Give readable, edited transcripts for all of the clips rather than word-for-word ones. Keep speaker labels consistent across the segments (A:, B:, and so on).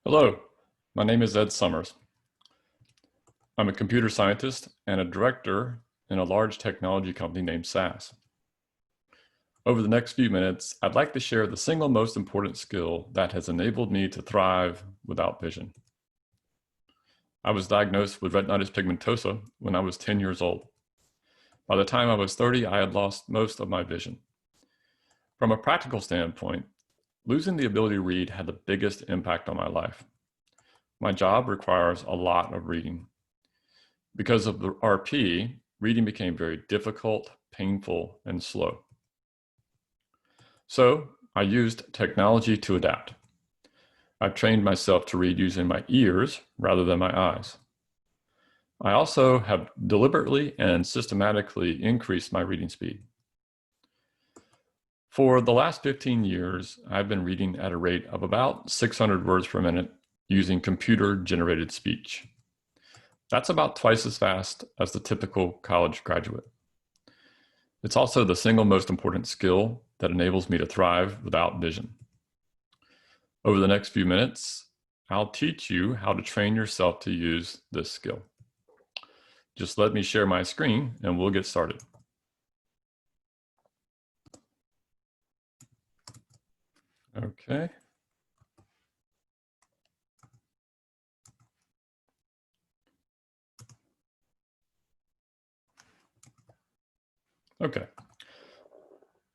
A: Hello, my name is Ed Summers. I'm a computer scientist and a director in a large technology company named SAS. Over the next few minutes, I'd like to share the single most important skill that has enabled me to thrive without vision. I was diagnosed with retinitis pigmentosa when I was 10 years old. By the time I was 30, I had lost most of my vision. From a practical standpoint, losing the ability to read had the biggest impact on my life. My job requires a lot of reading. Because of the RP, reading became very difficult, painful, and slow. So I used technology to adapt. I've trained myself to read using my ears rather than my eyes. I also have deliberately and systematically increased my reading speed. For the last 15 years, I've been reading at a rate of about 600 words per minute using computer-generated speech. That's about twice as fast as the typical college graduate. It's also the single most important skill that enables me to thrive without vision. Over the next few minutes, I'll teach you how to train yourself to use this skill. Just let me share my screen and we'll get started. Okay. Okay.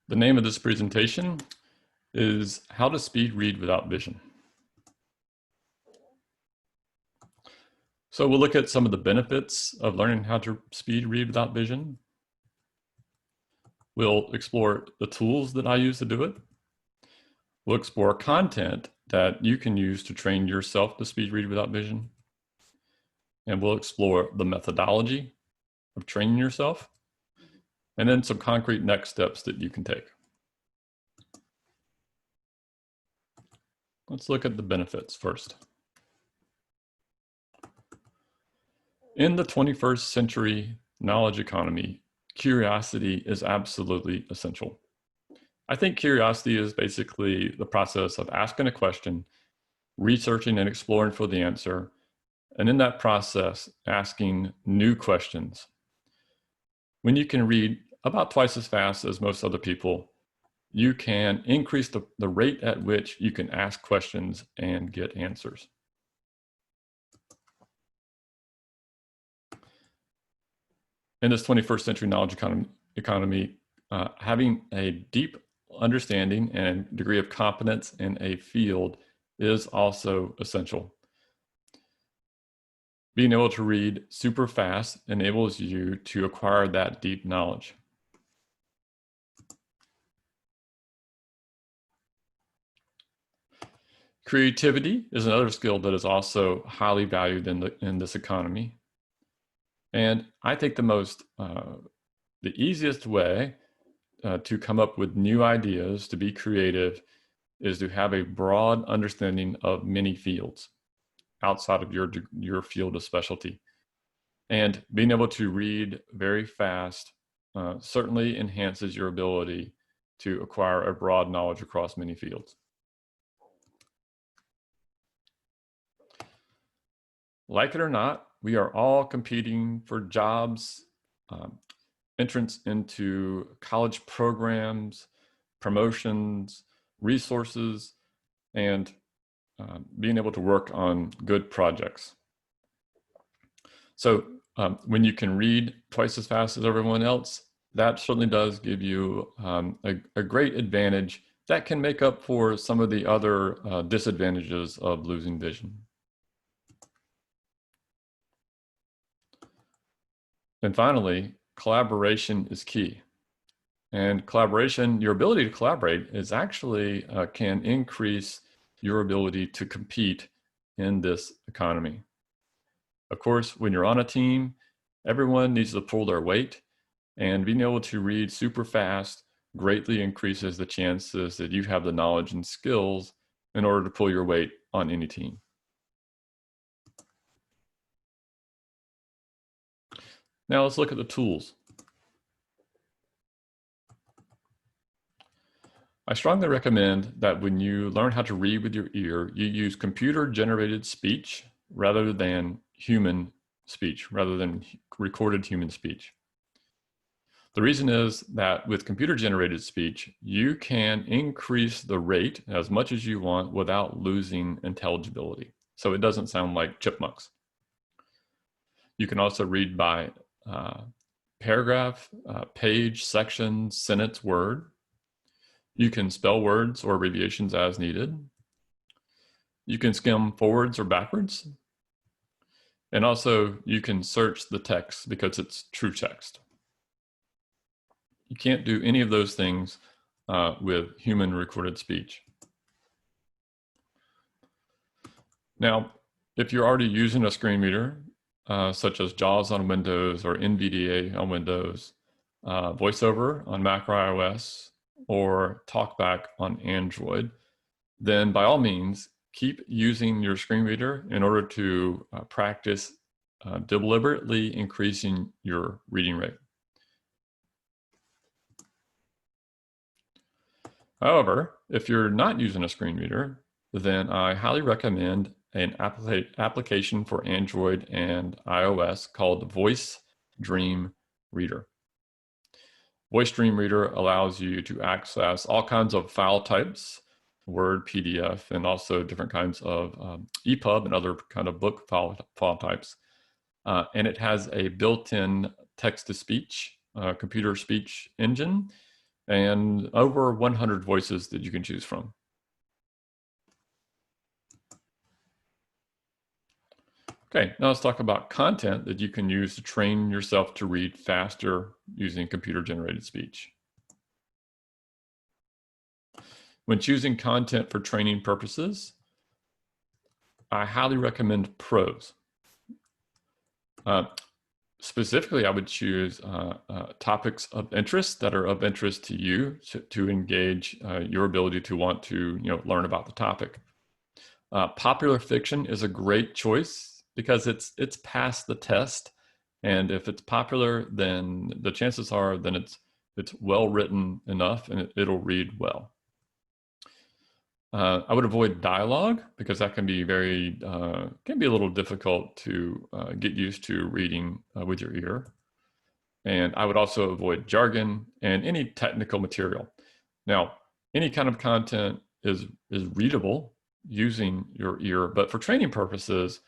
A: The name of this presentation is How to Speed Read Without Vision. So we'll look at some of the benefits of learning how to speed read without vision. We'll explore the tools that I use to do it. We'll explore content that you can use to train yourself to speed read without vision. And we'll explore the methodology of training yourself, and then some concrete next steps that you can take. Let's look at the benefits first. In the 21st century knowledge economy, curiosity is absolutely essential. I think curiosity is basically the process of asking a question, researching and exploring for the answer, and in that process, asking new questions. When you can read about twice as fast as most other people, you can increase the rate at which you can ask questions and get answers. In this 21st century knowledge economy, having a deep understanding and degree of competence in a field is also essential. Being able to read super fast enables you to acquire that deep knowledge. Creativity is another skill that is also highly valued in this economy. And I think the easiest way to come up with new ideas, to be creative, is to have a broad understanding of many fields outside of your field of specialty. And being able to read very fast certainly enhances your ability to acquire a broad knowledge across many fields. Like it or not, we are all competing for jobs, entrance into college programs, promotions, resources, and being able to work on good projects. So when you can read twice as fast as everyone else, that certainly does give you a great advantage that can make up for some of the other disadvantages of losing vision. And finally, collaboration is key. And collaboration, your ability to collaborate is actually can increase your ability to compete in this economy. Of course, when you're on a team, everyone needs to pull their weight, and being able to read super fast greatly increases the chances that you have the knowledge and skills in order to pull your weight on any team. Now let's look at the tools. I strongly recommend that when you learn how to read with your ear, you use computer-generated speech rather than human speech, rather than recorded human speech. The reason is that with computer-generated speech, you can increase the rate as much as you want without losing intelligibility. So it doesn't sound like chipmunks. You can also read by paragraph, page, section, sentence, word. You can spell words or abbreviations as needed. You can skim forwards or backwards. And also you can search the text because it's true text. You can't do any of those things with human recorded speech. Now, if you're already using a screen reader, such as JAWS on Windows or NVDA on Windows, VoiceOver on Mac or iOS, or TalkBack on Android, then by all means, keep using your screen reader in order to practice deliberately increasing your reading rate. However, if you're not using a screen reader, then I highly recommend an application for Android and iOS called Voice Dream Reader. Voice Dream Reader allows you to access all kinds of file types, Word, PDF, and also different kinds of EPUB and other kind of book file types. And it has a built-in text-to-speech, computer speech engine, and over 100 voices that you can choose from. Okay, now let's talk about content that you can use to train yourself to read faster using computer-generated speech. When choosing content for training purposes, I highly recommend prose. Specifically, I would choose topics of interest that are of interest to you to engage your ability to want to learn about the topic. Popular fiction is a great choice because it's passed the test, and if it's popular, then the chances are then it's well written enough and it'll read well. I would avoid dialogue because that can be can be a little difficult to get used to reading with your ear. And I would also avoid jargon and any technical material. Now, any kind of content is readable using your ear, but for training purposes,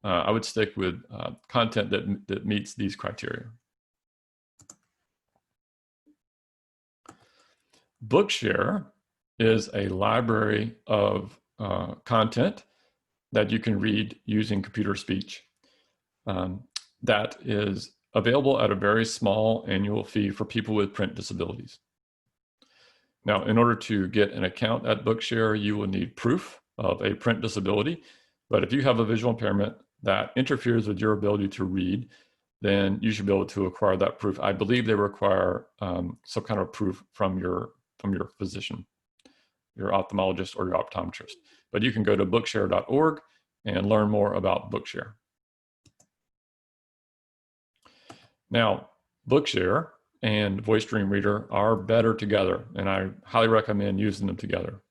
A: I would stick with content that meets these criteria. Bookshare is a library of content that you can read using computer speech that is available at a very small annual fee for people with print disabilities. Now, in order to get an account at Bookshare, you will need proof of a print disability. But if you have a visual impairment that interferes with your ability to read, then you should be able to acquire that proof. I believe they require some kind of proof from your physician, your ophthalmologist or your optometrist. But you can go to bookshare.org and learn more about Bookshare. Now, Bookshare and Voice Dream Reader are better together, and I highly recommend using them together.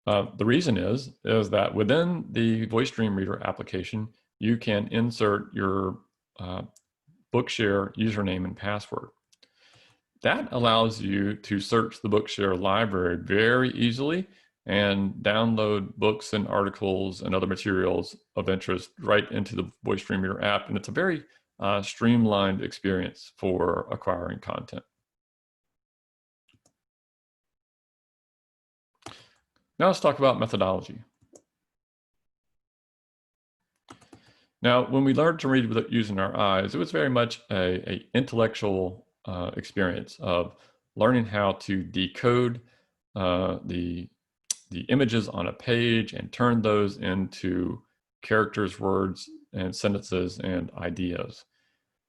A: The reason is that within the Voice Dream Reader application, you can insert your Bookshare username and password. That allows you to search the Bookshare library very easily and download books and articles and other materials of interest right into the Voice Dream Reader app. And it's a very streamlined experience for acquiring content. Now let's talk about methodology. Now, when we learned to read without using our eyes, it was very much an intellectual experience of learning how to decode the images on a page and turn those into characters, words, and sentences and ideas.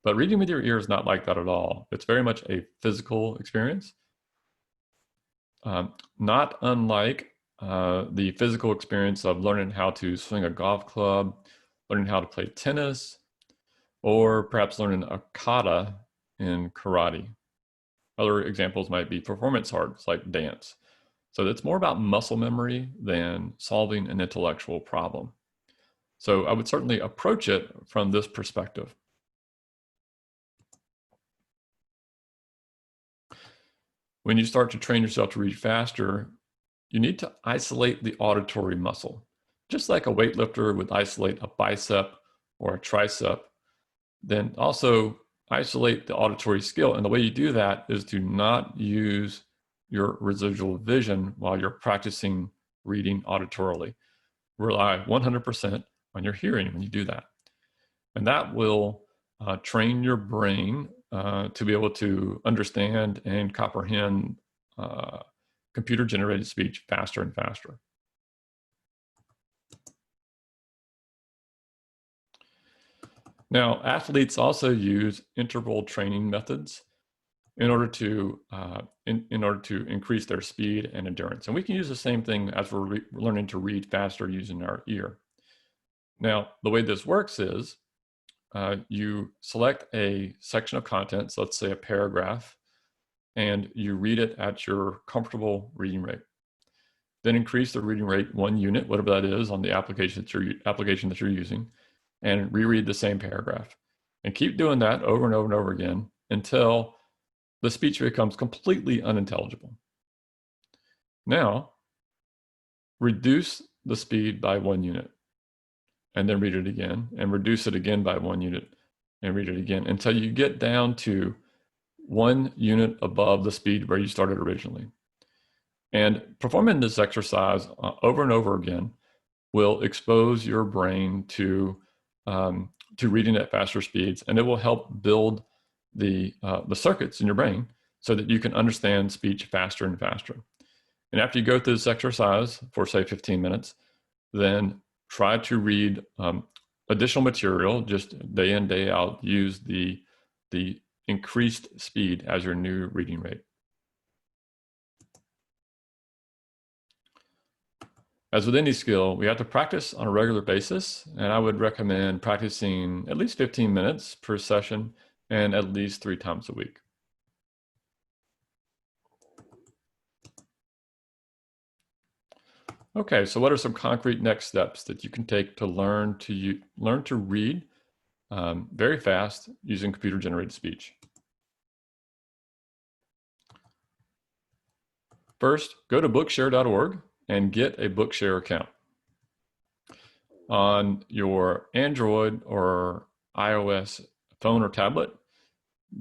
A: But reading with your ear is not like that at all. It's very much a physical experience, not unlike the physical experience of learning how to swing a golf club, learning how to play tennis, or perhaps learning a kata in karate. Other examples might be performance arts like dance. So it's more about muscle memory than solving an intellectual problem. So I would certainly approach it from this perspective. When you start to train yourself to read faster, you need to isolate the auditory muscle. Just like a weightlifter would isolate a bicep or a tricep, then also isolate the auditory skill. And the way you do that is to not use your residual vision while you're practicing reading auditorily. Rely 100% on your hearing when you do that. And that will train your brain to be able to understand and comprehend computer-generated speech faster and faster. Now, athletes also use interval training methods in order to increase their speed and endurance. And we can use the same thing as we're learning to read faster using our ear. Now, the way this works is you select a section of content, so let's say a paragraph, and you read it at your comfortable reading rate. Then increase the reading rate 1 unit, whatever that is on the application that you're using, and reread the same paragraph. And keep doing that over and over and over again until the speech becomes completely unintelligible. Now, reduce the speed by 1 unit, and then read it again, and reduce it again by 1 unit, and read it again, until you get down to 1 unit above the speed where you started originally. And performing this exercise over and over again will expose your brain to reading at faster speeds, and it will help build the circuits in your brain so that you can understand speech faster and faster. And after you go through this exercise for, say, 15 minutes, then try to read additional material just day in, day out. Use the increased speed as your new reading rate. As with any skill, we have to practice on a regular basis, and I would recommend practicing at least 15 minutes per session and at least 3 times a week. Okay, so what are some concrete next steps that you can take to learn to read very fast using computer-generated speech? First, go to bookshare.org and get a Bookshare account. On your Android or iOS phone or tablet,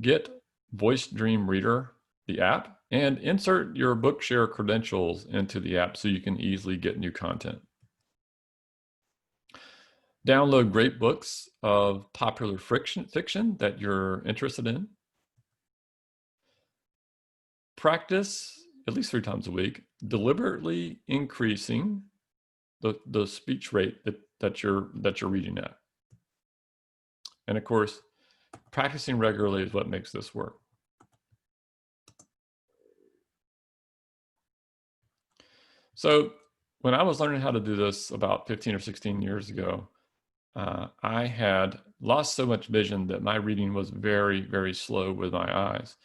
A: get Voice Dream Reader, the app, and insert your Bookshare credentials into the app so you can easily get new content. Download great books of popular fiction that you're interested in. Practice at least 3 times a week, deliberately increasing the speech rate that you're reading at. And of course, practicing regularly is what makes this work. So when I was learning how to do this about 15 or 16 years ago, I had lost so much vision that my reading was very, very slow with my eyes.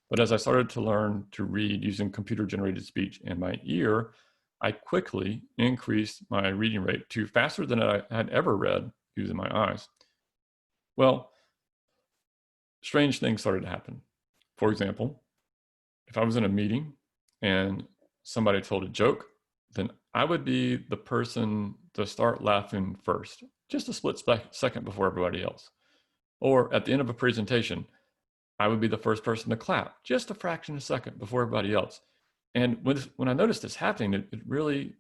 A: But as I started to learn to read using computer-generated speech in my ear, I quickly increased my reading rate to faster than I had ever read using my eyes. Well, strange things started to happen. For example, if I was in a meeting and somebody told a joke, then I would be the person to start laughing first, just a split second before everybody else. Or at the end of a presentation, I would be the first person to clap, just a fraction of a second before everybody else. And when I noticed this happening, it really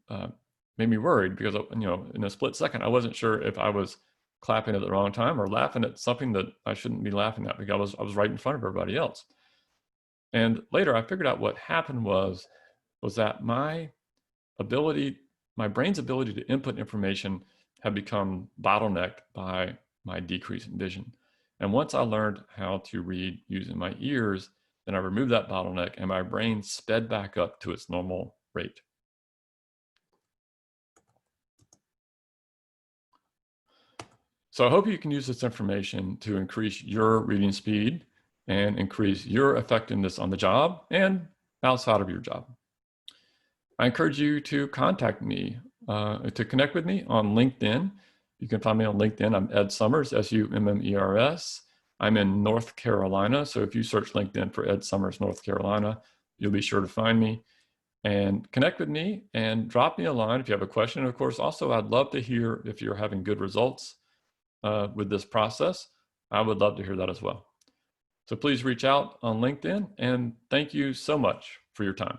A: made me worried because, in a split second, I wasn't sure if I was clapping at the wrong time or laughing at something that I shouldn't be laughing at because I was right in front of everybody else. And later I figured out what happened was that my brain's ability to input information had become bottlenecked by my decrease in vision. And once I learned how to read using my ears, then I removed that bottleneck and my brain sped back up to its normal rate. So I hope you can use this information to increase your reading speed and increase your effectiveness on the job and outside of your job. I encourage you to contact me, to connect with me on LinkedIn. You can find me on LinkedIn. I'm Ed Summers, S-U-M-M-E-R-S. I'm in North Carolina, so if you search LinkedIn for Ed Summers, North Carolina, you'll be sure to find me. And connect with me and drop me a line if you have a question. And of course, also, I'd love to hear if you're having good results with this process. I would love to hear that as well. So please reach out on LinkedIn, and thank you so much for your time.